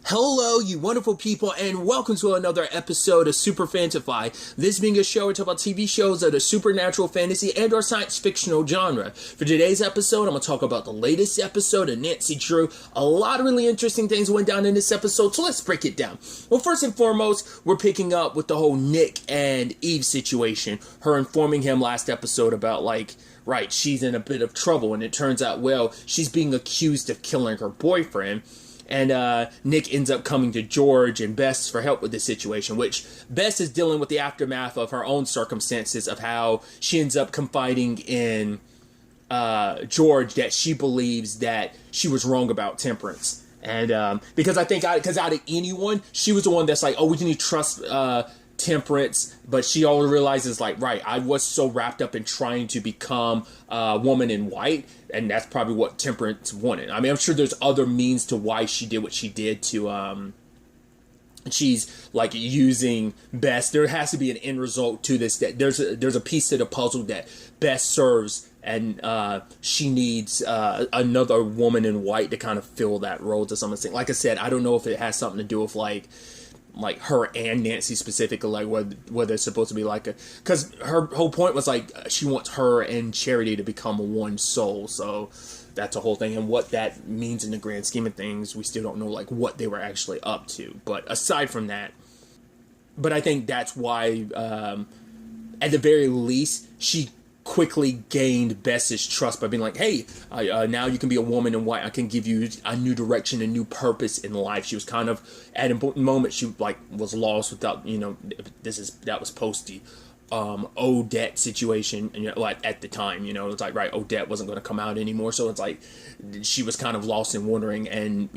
Hello, you wonderful people, and welcome to another episode of Super-Fanta-Fi. This being a show we talk about TV shows of the supernatural, fantasy, and or science fictional genre. For today's episode, I'm going to talk about the latest episode of Nancy Drew. A lot of really interesting things went down in this episode, so let's break it down. Well, first and foremost, we're picking up with the whole Nick and Eve situation. Her informing him last episode about, right, she's in a bit of trouble, and it turns out, well, she's being accused of killing her boyfriend. And Nick ends up coming to George and Bess for help with this situation, which Bess is dealing with the aftermath of her own circumstances of how she ends up confiding in George that she believes that she was wrong about Temperance. And because I think out of anyone, she was the one that's like, oh, we need to trust Temperance, but she all realizes, right, I was so wrapped up in trying to become a woman in white, and that's probably what Temperance wanted. I mean, I'm sure there's other means to why she did what she did to, she's, using Bess. There has to be an end result to this, that there's a piece to the puzzle that Bess serves, and she needs another woman in white to kind of fill that role to some extent. Like I said, I don't know if it has something to do with, her and Nancy specifically, whether it's supposed to be because her whole point was she wants her and Charity to become one soul, so that's a whole thing, and what that means in the grand scheme of things, we still don't know what they were actually up to. But aside from that, but I think that's why at the very least she quickly gained Bess's trust by being like, hey, now you can be a woman in white. I can give you a new direction, a new purpose in life. She was kind of, at a moment, she was lost without, that was post the Odette situation, and at the time, it was right, Odette wasn't going to come out anymore, so it's she was kind of lost and wondering, and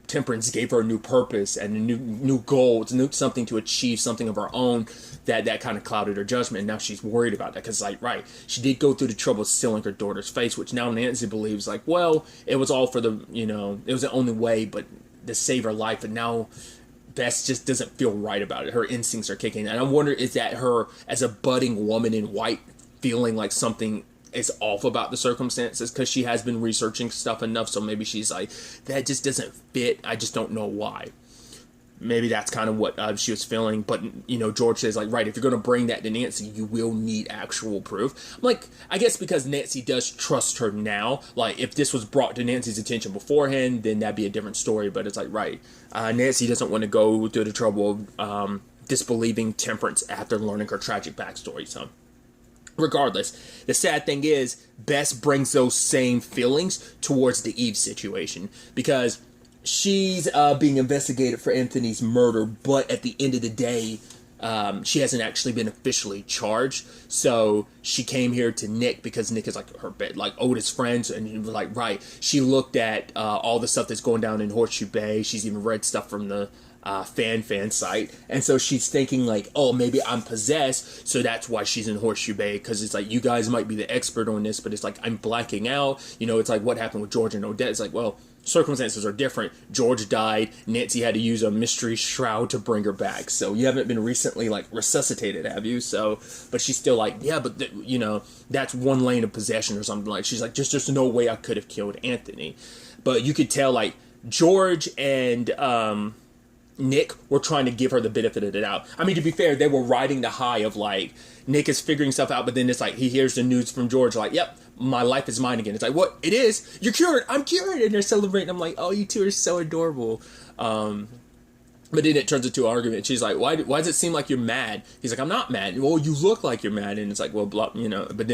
Temperance gave her a new purpose and a new goal, something to achieve, something of her own that kind of clouded her judgment. And now she's worried about that because, right, she did go through the trouble of stealing her daughter's face, which now Nancy believes, well, it was all for the, it was the only way, but to save her life. And now Bess just doesn't feel right about it. Her instincts are kicking. And I wonder, is that her as a budding woman in white feeling like something is off about the circumstances, because she has been researching stuff enough, so maybe she's like, that just doesn't fit, I just don't know why. Maybe that's kind of what she was feeling, but George says right, if you're going to bring that to Nancy, you will need actual proof. I'm I guess because Nancy does trust her now, if this was brought to Nancy's attention beforehand, then that'd be a different story, but it's right, Nancy doesn't want to go through the trouble of disbelieving Temperance after learning her tragic backstory, so regardless, the sad thing is, Bess brings those same feelings towards the Eve situation, because she's being investigated for Anthony's murder, but at the end of the day, she hasn't actually been officially charged. So she came here to Nick because Nick is her oldest friends, and he was right. She looked at all the stuff that's going down in Horseshoe Bay. She's even read stuff from the fan site, and so she's thinking oh, maybe I'm possessed, so that's why she's in Horseshoe Bay, because it's you guys might be the expert on this, but it's I'm blacking out, it's what happened with George and Odette. It's well, circumstances are different. George died, Nancy had to use a mystery shroud to bring her back, so you haven't been recently resuscitated, have you? So, but she's still yeah, but that's one lane of possession or something. She's just no way I could have killed Anthony. But you could tell George and Nick were trying to give her the benefit of the doubt. I mean, to be fair, they were riding the high of Nick is figuring stuff out, but then it's he hears the news from George yep, my life is mine again. It's what? It is? You're cured. I'm cured. And they're celebrating. I'm oh, you two are so adorable. But then it turns into an argument. She's why does it seem like you're mad? He's I'm not mad. Well, you look like you're mad. And it's well, blah, but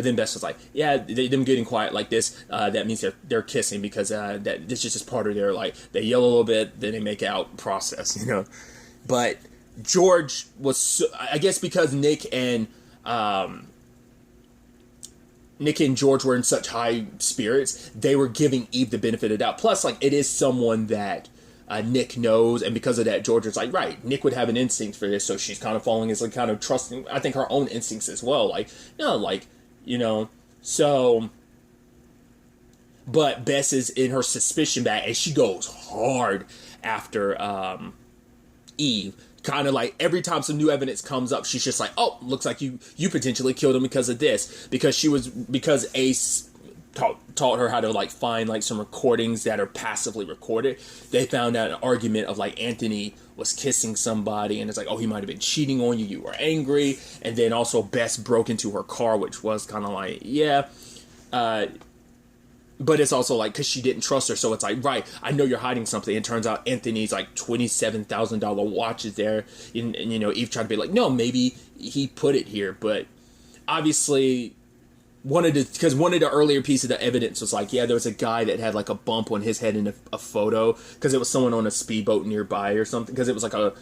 then Bess was yeah, them getting quiet like this, that means they're kissing, because that this is just part of their they yell a little bit, then they make out process, But George was, I guess, because Nick and George were in such high spirits, they were giving Eve the benefit of the doubt. Plus, it is someone that Nick knows, and because of that, George is right, Nick would have an instinct for this, so she's kind of following his kind of trusting, I think, her own instincts as well. So, but Bess is in her suspicion bag, and she goes hard after Eve. Kind of every time some new evidence comes up, she's just oh, looks like you potentially killed him because of this, because Ace taught her how to like find like some recordings that are passively recorded. They found out an argument of like Anthony was kissing somebody, and it's like, oh, he might have been cheating on you. You were angry, and then also Bess broke into her car, which was kind of like, yeah. But it's also like, because she didn't trust her, so it's like, right, I know you're hiding something. It turns out Anthony's like $27,000 watch is there, and you know, Eve tried to be like, no, maybe he put it here, but obviously one of the earlier pieces of evidence was like, yeah, there was a guy that had like a bump on his head in a photo, because it was someone on a speedboat nearby or something, because it was like a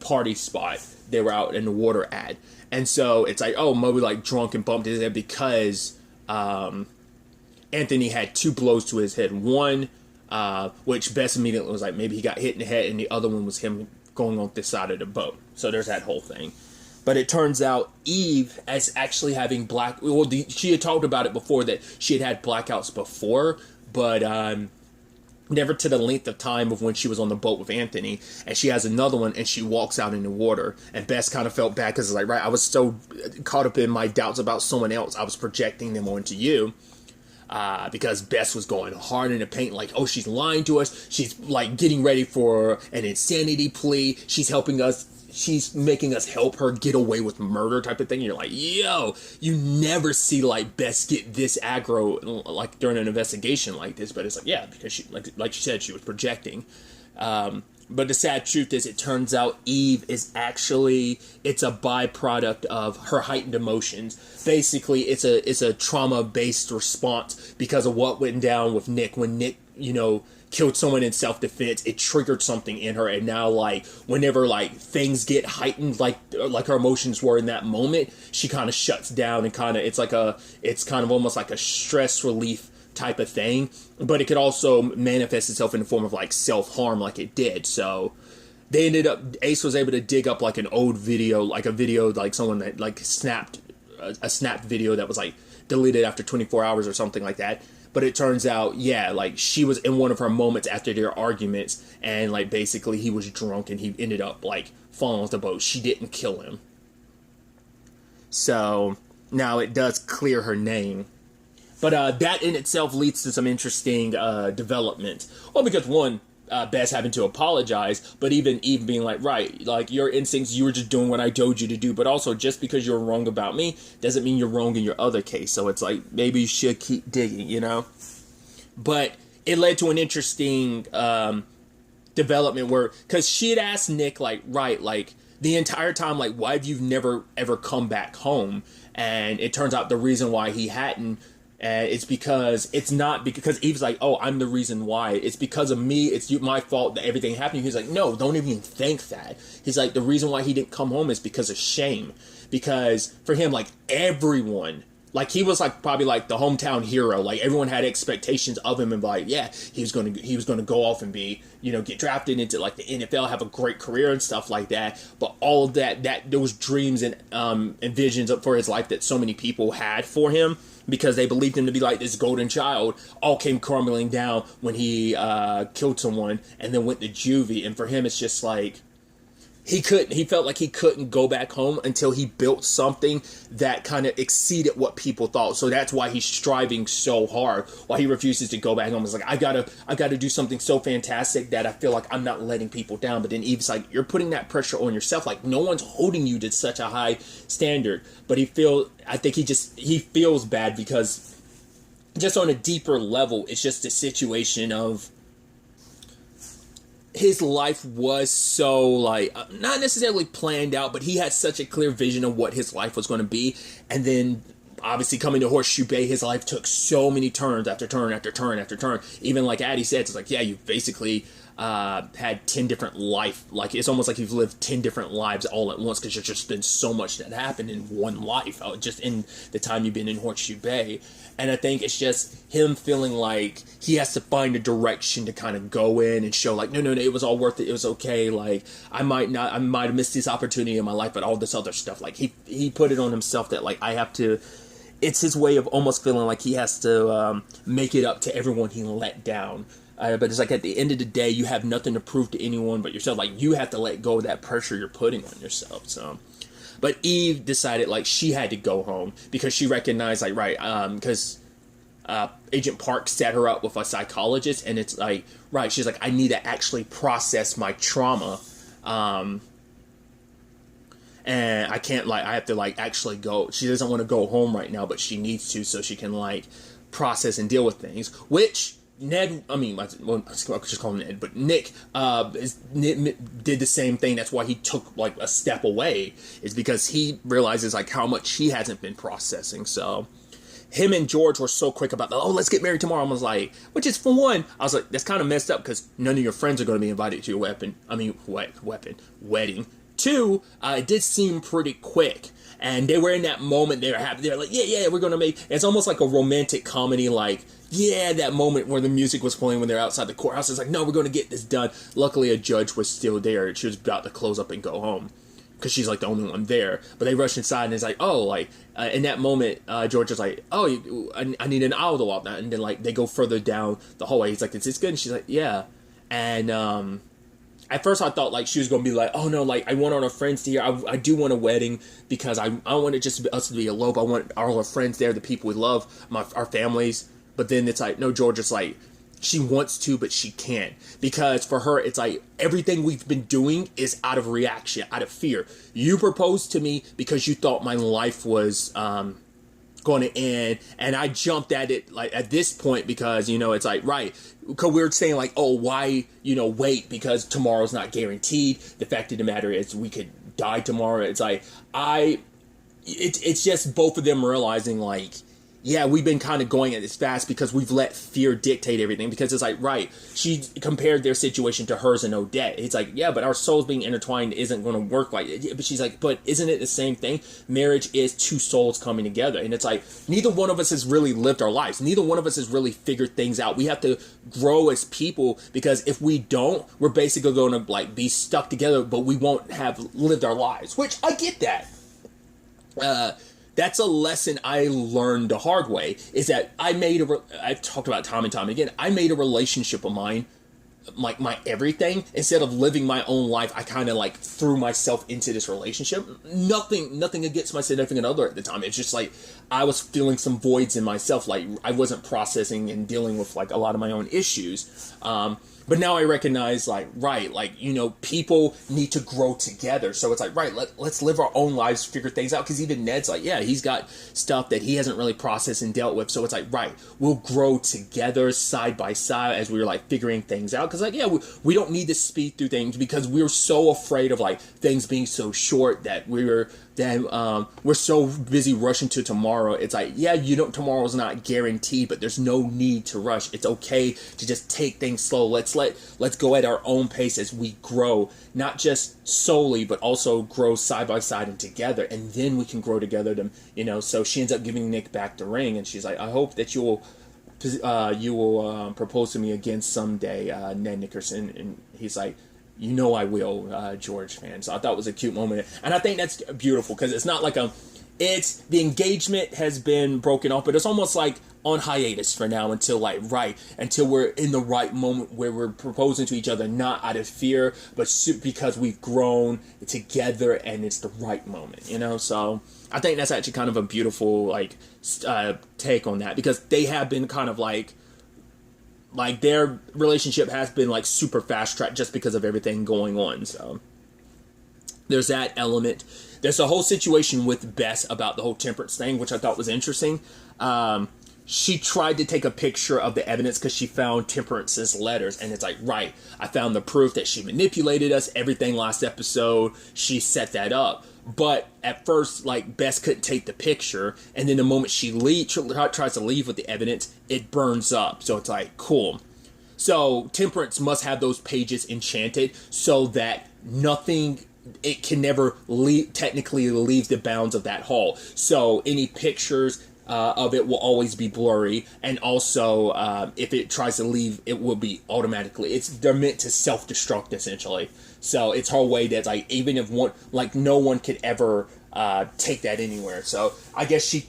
party spot they were out in the water at, and so it's like, oh, Moby like drunk and bumped his head because Anthony had 2 blows to his head. One, which Bess immediately was like, maybe he got hit in the head, and the other one was him going on this side of the boat. So there's that whole thing. But it turns out Eve as actually having she had talked about it before, that she had blackouts before, but never to the length of time of when she was on the boat with Anthony. And she has another one, and she walks out in the water. And Bess kind of felt bad because it's like, right, I was so caught up in my doubts about someone else, I was projecting them onto you. Because Bess was going hard in the paint, like, oh, she's lying to us. She's like getting ready for an insanity plea. She's helping us. She's making us help her get away with murder type of thing. And you're like, yo, you never see like Bess get this aggro like during an investigation like this. But it's like, yeah, because she, like she said, she was projecting. But the sad truth is, it turns out Eve is actually, it's a byproduct of her heightened emotions. Basically, it's a trauma-based response because of what went down with Nick. When Nick, you know, killed someone in self-defense, it triggered something in her, and now, like, whenever, like, things get heightened, like her emotions were in that moment, she kind of shuts down and kind of, it's kind of almost like a stress relief type of thing, but it could also manifest itself in the form of like self-harm like it did. So they ended up, Ace was able to dig up like an old video, like a video like someone that like snapped a snapped video that was like deleted after 24 hours or something like that. But it turns out, yeah, like she was in one of her moments after their arguments, and like basically he was drunk and he ended up like falling off the boat. She didn't kill him. So now it does clear her name. But that in itself leads to some interesting development. Well, because one, Bess having to apologize, but even being like, right, like your instincts, you were just doing what I told you to do. But also, just because you're wrong about me doesn't mean you're wrong in your other case. So it's like, maybe you should keep digging, you know? But it led to an interesting development where, because she had asked Nick, like, right, like the entire time, like, why have you never ever come back home? And it turns out the reason why he hadn't, it's because it's not because Eve's like, oh, I'm the reason why. It's because of me. It's my fault that everything happened. He's like, no, don't even think that. He's like, the reason why he didn't come home is because of shame. Because for him, like everyone, like he was like probably like the hometown hero. Like everyone had expectations of him and like, yeah, he was going to go off and be, you know, get drafted into like the NFL, have a great career and stuff like that. But all of that those dreams and visions for his life that so many people had for him, because they believed him to be like this golden child, all came crumbling down when he killed someone and then went to juvie. And for him, it's just like, he felt like he couldn't go back home until he built something that kind of exceeded what people thought. So that's why he's striving so hard, why he refuses to go back home. It's like, I gotta do something so fantastic that I feel like I'm not letting people down. But then Eve's like, you're putting that pressure on yourself. Like no one's holding you to such a high standard. But I think he feels bad because just on a deeper level, it's just a situation of, his life was so like not necessarily planned out, but he had such a clear vision of what his life was going to be. And then obviously coming to Horseshoe Bay, his life took so many turns after turn after turn after turn. Even like Addie said, it's like, yeah, you've basically had 10 different life. Like it's almost like you've lived 10 different lives all at once, because there's just been so much that happened in one life, just in the time you've been in Horseshoe Bay. And I think it's just him feeling like he has to find a direction to kind of go in and show like, no, it was all worth it. It was okay. Like I might have missed this opportunity in my life, but all this other stuff, like he put it on himself that like I have to, it's his way of almost feeling like he has to make it up to everyone he let down. But it's like at the end of the day, you have nothing to prove to anyone but yourself. Like you have to let go of that pressure you're putting on yourself. So, but Eve decided like she had to go home because she recognized like, right, because Agent Park set her up with a psychologist, and it's like, right, she's like, I need to actually process my trauma, and I can't, like, I have to, like, actually go. She doesn't want to go home right now, but she needs to so she can, like, process and deal with things, which Ned, I mean, well, I'll just call him Ned, but Nick did the same thing. That's why he took, like, a step away, is because he realizes, like, how much he hasn't been processing. So him and George were so quick about, oh, let's get married tomorrow. I was like, which is, for one, I was like, that's kind of messed up because none of your friends are going to be invited to your wedding. Two, it did seem pretty quick. And they were in that moment, they were happy. They were like, yeah, we're going to make... It's almost like a romantic comedy, like, yeah, that moment where the music was playing when they're outside the courthouse. It's like, no, we're going to get this done. Luckily, a judge was still there. She was about to close up and go home because she's, like, the only one there. But they rushed inside, and it's like, oh, like, in that moment, George is like, oh, I need an aisle to walk down. And then, like, they go further down the hallway. He's like, is this good? And she's like, yeah. And, at first, I thought, like, she was going to be like, oh, no, like, I want all our friends to hear. I do want a wedding because I want it just us to be elope. I want all our friends there, the people we love, our families. But then it's like, no, George is like, she wants to, but she can't. Because for her, it's like, everything we've been doing is out of reaction, out of fear. You proposed to me because you thought my life was going to end, and I jumped at it, like, at this point because, you know, it's like, right, because we were saying, like, oh, why, you know, wait, because tomorrow's not guaranteed. The fact of the matter is we could die tomorrow. It's like, it's just both of them realizing, like, yeah, we've been kind of going at this fast because we've let fear dictate everything. Because it's like, right, she compared their situation to hers and Odette. It's like, yeah, but our souls being intertwined isn't going to work like it. But she's like, but isn't it the same thing? Marriage is two souls coming together. And it's like, neither one of us has really lived our lives. Neither one of us has really figured things out. We have to grow as people, because if we don't, we're basically going to, like, be stuck together, but we won't have lived our lives. Which, I get that. That's a lesson I learned the hard way, is that I've talked about time and time again, I made a relationship of mine, like, my everything. Instead of living my own life, I kind of, like, threw myself into this relationship. Nothing against my significant other at the time. It's just, like, I was feeling some voids in myself. Like, I wasn't processing and dealing with, like, a lot of my own issues. But now I recognize, like, right, like, you know, people need to grow together. So it's like, right, let's live our own lives, figure things out. Because even Ned's like, yeah, he's got stuff that he hasn't really processed and dealt with. So it's like, right, we'll grow together side by side as we're, like, figuring things out. Because, like, yeah, we don't need to speed through things because we're so afraid of, like, things being so short that we're so busy rushing to tomorrow. It's like, yeah, tomorrow's not guaranteed, but there's no need to rush. It's okay to just take things slow. Let's go at our own pace as we grow, not just solely, but also grow side by side and together, and then we can grow together. You know, so she ends up giving Nick back the ring, and she's like, I hope that you will propose to me again someday, Ned Nickerson. And he's like, you know I will, George fan. So I thought it was a cute moment. And I think that's beautiful because it's not like the engagement has been broken off, but it's almost like on hiatus for now until we're in the right moment where we're proposing to each other, not out of fear, but because we've grown together and it's the right moment, you know? So I think that's actually kind of a beautiful, like, take on that, because they have been kind of like their relationship has been, like, super fast tracked just because of everything going on. So there's that element. There's a whole situation with Bess about the whole Temperance thing, which I thought was interesting. She tried to take a picture of the evidence because she found Temperance's letters, and it's like, right, I found the proof that she manipulated us, everything last episode, she set that up. But at first, like, Bess couldn't take the picture, and then the moment she tries to leave with the evidence, it burns up. So it's like, cool. So Temperance must have those pages enchanted so that it can never technically leave the bounds of that hall. So any pictures of it will always be blurry, and also if it tries to leave, it will be automatically. They're meant to self-destruct, essentially. So it's her way that's like, even if no one could ever take that anywhere. So I guess she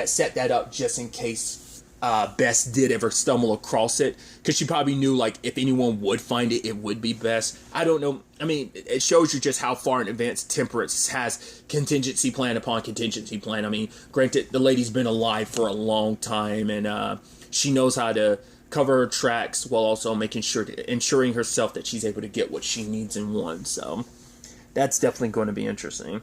set that up just in case Bess did ever stumble across it, because she probably knew, like, if anyone would find it, it would be Bess. I don't know. I mean, it shows you just how far in advance Temperance has contingency plan upon contingency plan. I mean, granted, the lady's been alive for a long time, and she knows how to cover her tracks while also ensuring herself that she's able to get what she needs and wants. So that's definitely going to be interesting.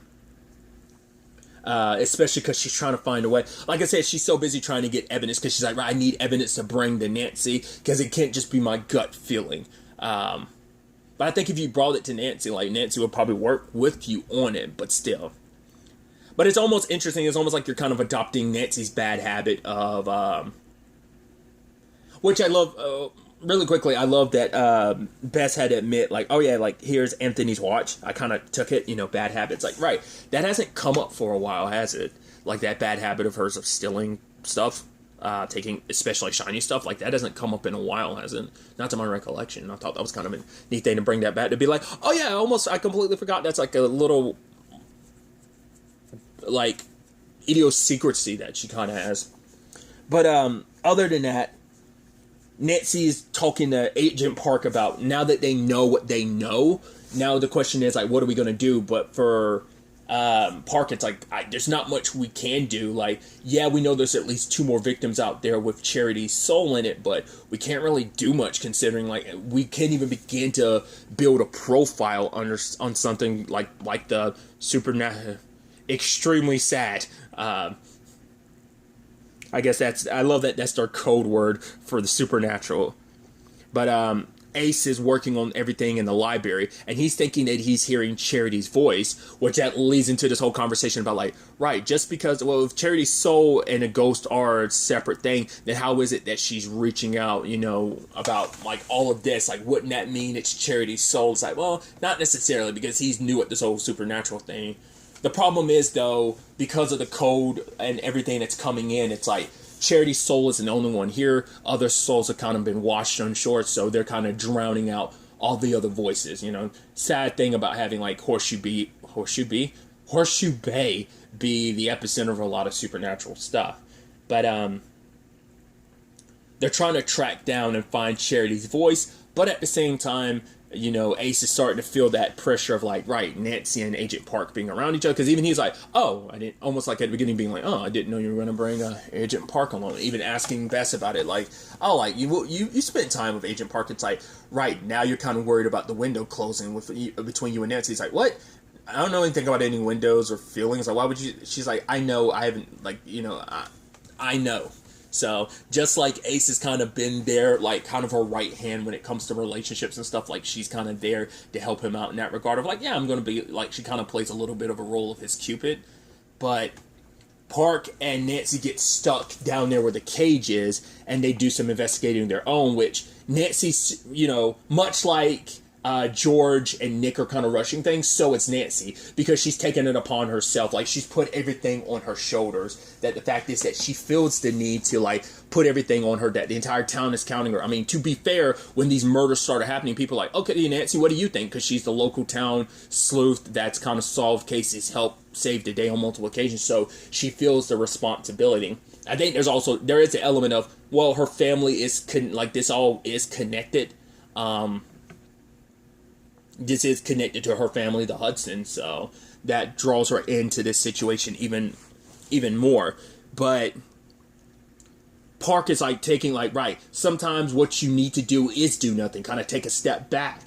Especially because she's trying to find a way. Like I said, she's so busy trying to get evidence, because she's like, right, I need evidence to bring to Nancy, because it can't just be my gut feeling. But I think if you brought it to Nancy, like, Nancy would probably work with you on it, but still. But it's almost interesting. It's almost like you're kind of adopting Nancy's bad habit of, which I love. Really quickly, I love that Bess had to admit, like, oh yeah, like, here's Anthony's watch. I kind of took it, bad habits. Like, right, that hasn't come up for a while, has it? Like, that bad habit of hers of stealing stuff, taking especially shiny stuff, like, that hasn't come up in a while, has it? Not to my recollection. I thought that was kind of a neat thing to bring that back, to be like, oh yeah, I completely forgot. That's like a little, like, idiosyncrasy that she kind of has. But other than that, Nancy is talking to Agent Park about, now that they know what they know, now the question is, like, what are we going to do? But for Park, it's like, there's not much we can do. Like, yeah, we know there's at least 2 more victims out there with Charity's soul in it, but we can't really do much, considering, like, we can't even begin to build a profile on something like the supernatural. Extremely sad. I guess I love that that's their code word for the supernatural. But Ace is working on everything in the library, and he's thinking that he's hearing Charity's voice, which that leads into this whole conversation about, like, right, just because, well, if Charity's soul and a ghost are a separate thing, then how is it that she's reaching out, about, like, all of this? Like, wouldn't that mean it's Charity's soul? It's like, well, not necessarily, because he's new at this whole supernatural thing. The problem is, though, because of the code and everything that's coming in, it's like Charity's soul isn't the only one here. Other souls have kind of been washed on shore, so they're kind of drowning out all the other voices. Sad thing about having, like, Horseshoe Bay be the epicenter of a lot of supernatural stuff. But they're trying to track down and find Charity's voice, but at the same time, Ace is starting to feel that pressure of, like, right, Nancy and Agent Park being around each other, because even he's like, oh, I didn't, almost like at the beginning being like, oh, I didn't know you were going to bring Agent Park along, even asking Bess about it, like, oh, like, you spent time with Agent Park. It's like, right, now you're kind of worried about the window closing between you and Nancy. He's like, what? I don't know anything about any windows or feelings. Like, why would you? She's like, I know, I haven't, like, I know. So, just like Ace has kind of been there, like, kind of her right hand when it comes to relationships and stuff, like, she's kind of there to help him out in that regard of, like, yeah, I'm going to be, like, she kind of plays a little bit of a role of his Cupid. But Park and Nancy get stuck down there where the cage is, and they do some investigating of their own, which Nancy's, much like George and Nick are kind of rushing things, so it's Nancy, because she's taken it upon herself. Like, she's put everything on her shoulders, that the fact is that she feels the need to, like, put everything on her, that the entire town is counting her. I mean, to be fair, when these murders started happening, people are like, okay, Nancy, what do you think? Because she's the local town sleuth that's kind of solved cases, helped save the day on multiple occasions, so she feels the responsibility. I think there is an element of, well, her family is, this all is connected. This is connected to her family, the Hudsons, so that draws her into this situation even more. But Park is, like, taking, like, right, sometimes what you need to do is do nothing, kind of take a step back.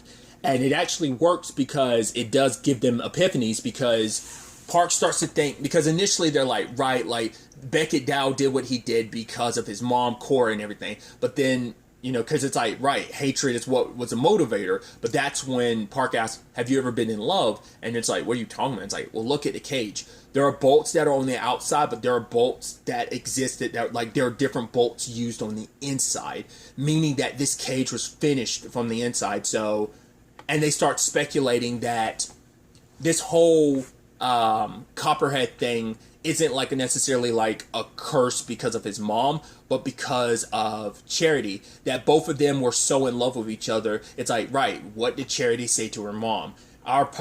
And it actually works, because it does give them epiphanies, because Park starts to think, because initially they're like, right, like, Beckett Dow did what he did because of his mom, Cora, and everything. But then, because it's like, right, hatred is what was a motivator. But that's when Park asks, have you ever been in love? And it's like, what are you talking about? It's like, well, look at the cage. There are bolts that are on the outside, but there are bolts that existed, that, like, there are different bolts used on the inside, meaning that this cage was finished from the inside. So, and they start speculating that this whole Copperhead thing isn't, like, necessarily, like, a curse because of his mom, but because of Charity, that both of them were so in love with each other. It's like, right, what did Charity say to her mom?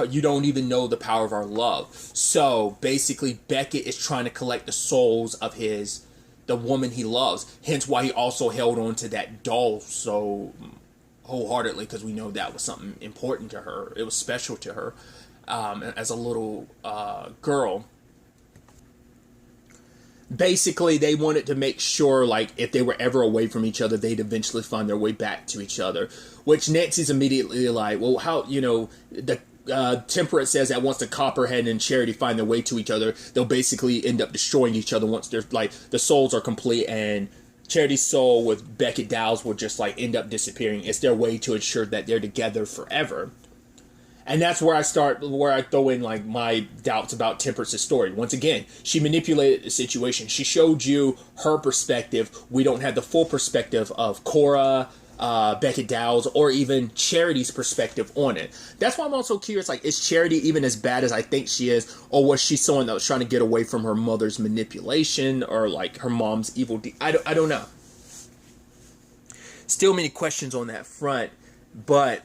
You don't even know the power of our love. So basically, Beckett is trying to collect the souls of his the woman he loves. Hence why he also held on to that doll so wholeheartedly, because we know that was something important to her. It was special to her as a little girl. Basically, they wanted to make sure, like, if they were ever away from each other, they'd eventually find their way back to each other. Which Nancy's immediately like, well, how, the Temperance says that once the Copperhead and Charity find their way to each other, they'll basically end up destroying each other once they're, like, the souls are complete, and Charity's soul with Beckett Dow's will just, like, end up disappearing. It's their way to ensure that they're together forever. And that's where I throw in, like, my doubts about Temperance's story. Once again, she manipulated the situation. She showed you her perspective. We don't have the full perspective of Cora, Beckett Dow's, or even Charity's perspective on it. That's why I'm also curious, like, is Charity even as bad as I think she is? Or was she someone that was trying to get away from her mother's manipulation, or, like, her mom's evil I don't know. Still many questions on that front, but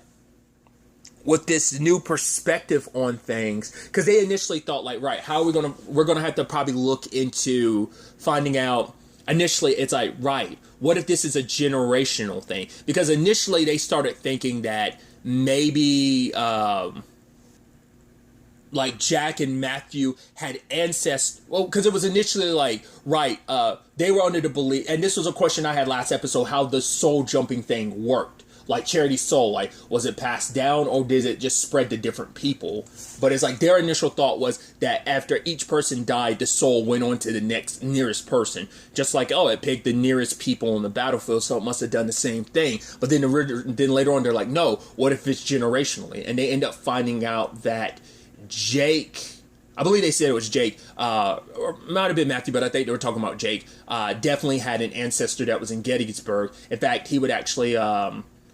with this new perspective on things, because they initially thought, like, right, how are we're gonna have to probably look into finding out. Initially, it's like, right, what if this is a generational thing? Because initially they started thinking that maybe like Jack and Matthew had ancestors. Well, because it was initially like, right, they were under the belief, and this was a question I had last episode, how the soul jumping thing worked. Like Charity's soul, like, was it passed down, or did it just spread to different people? But it's like their initial thought was that after each person died, the soul went on to the next nearest person. Just like, oh, it picked the nearest people on the battlefield, so it must have done the same thing. But then later on, they're like, no, what if it's generationally? And they end up finding out that Jake, I believe they said it was Jake, or might have been Matthew, but I think they were talking about Jake, definitely had an ancestor that was in Gettysburg. In fact, he would actually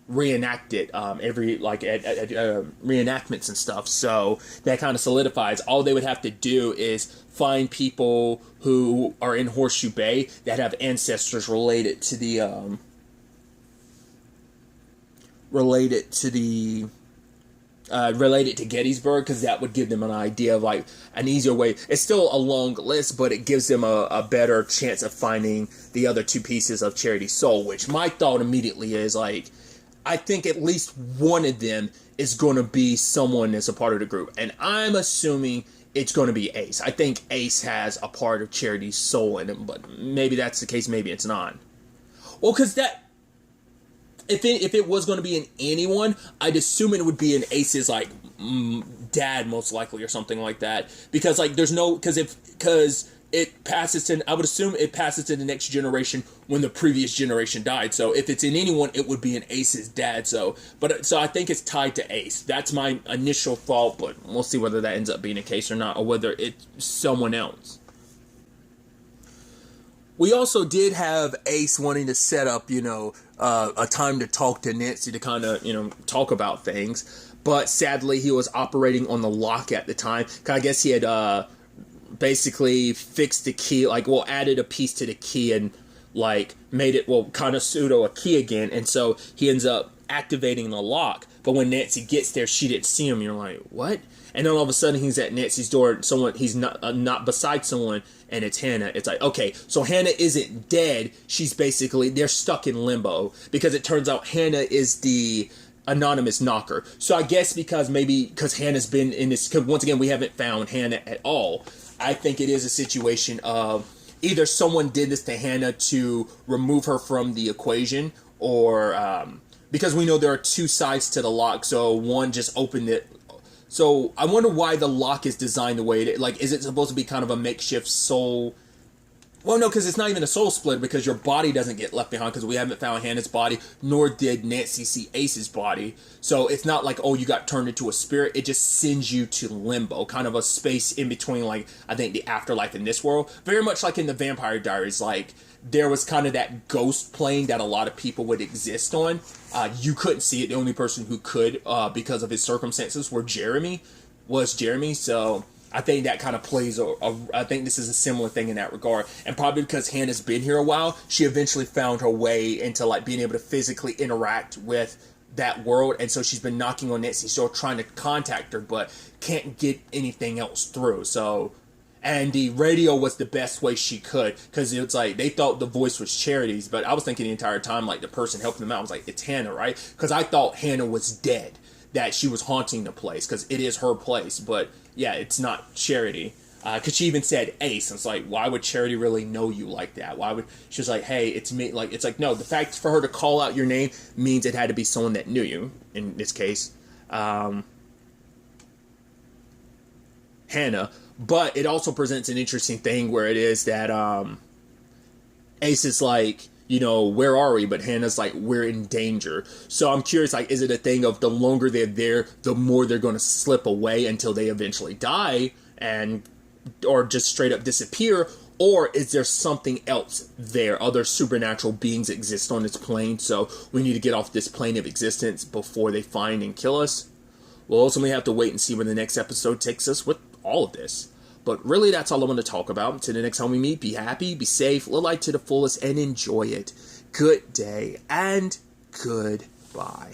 reenact it every, like, at reenactments and stuff. So that kind of solidifies. All they would have to do is find people who are in Horseshoe Bay that have ancestors related to Gettysburg, because that would give them an idea of, like, an easier way. It's still a long list, but it gives them a better chance of finding the other two pieces of Charity's soul, which my thought immediately is, like, I think at least one of them is going to be someone that's a part of the group. And I'm assuming it's going to be Ace. I think Ace has a part of Charity's soul in him, but maybe that's the case, maybe it's not. Well, because that, if it was going to be in anyone, I'd assume it would be in Ace's, like, dad, most likely, or something like that. Because, like, there's no, because it passes to, I would assume it passes to the next generation when the previous generation died. So if it's in anyone, it would be in Ace's dad. So I think it's tied to Ace. That's my initial thought, but we'll see whether that ends up being the case or not, or whether it's someone else. We also did have Ace wanting to set up, a time to talk to Nancy to kind of, talk about things. But sadly, he was operating on the lock at the time. I guess he had basically fixed the key, added a piece to the key and, made it, kind of pseudo a key again. And so he ends up activating the lock. But when Nancy gets there, she didn't see him. You're like, what? And then all of a sudden, he's at Nancy's door. He's not beside someone, and it's Hannah. It's like, okay, so Hannah isn't dead. She's basically, they're stuck in limbo, because it turns out Hannah is the anonymous knocker. So I guess because Hannah's been in this, because once again, we haven't found Hannah at all. I think it is a situation of either someone did this to Hannah to remove her from the equation, or because we know there are two sides to the lock, so one just opened it. So I wonder why the lock is designed the way it is. Is it supposed to be kind of a makeshift soul? Well, no, because it's not even a soul split, because your body doesn't get left behind, because we haven't found Hannah's body, nor did Nancy see Ace's body. So it's not like, oh, you got turned into a spirit. It just sends you to limbo, kind of a space in between, I think, the afterlife in this world. Very much like in the Vampire Diaries, there was kind of that ghost plane that a lot of people would exist on. You couldn't see it. The only person who could, because of his circumstances, was Jeremy. So I think that kind of plays I think this is a similar thing in that regard. And probably because Hannah's been here a while, she eventually found her way into being able to physically interact with that world. And so she's been knocking on Nancy's door trying to contact her, but can't get anything else through. So, And the radio was the best way she could, because it's like they thought the voice was Charity's, but I was thinking the entire time, like, the person helping them out was like, it's Hannah, right? Because I thought Hannah was dead, that she was haunting the place, because it is her place. But yeah, it's not Charity, because she even said Ace. And it's like, why would Charity really know you like that? Why would she was like, hey, it's me? Like, it's like, no, the fact for her to call out your name means it had to be someone that knew you. In this case, Hannah. But it also presents an interesting thing where it is that Ace is like, you know, where are we? But Hannah's like, we're in danger. So I'm curious, like, is it a thing of the longer they're there, the more they're going to slip away until they eventually die or just straight up disappear? Or is there something else there? Other supernatural beings exist on this plane, so we need to get off this plane of existence before they find and kill us? We'll ultimately have to wait and see where the next episode takes us with all of this. But really, that's all I want to talk about. Until the next time we meet, be happy, be safe, live life to the fullest, and enjoy it. Good day, and goodbye.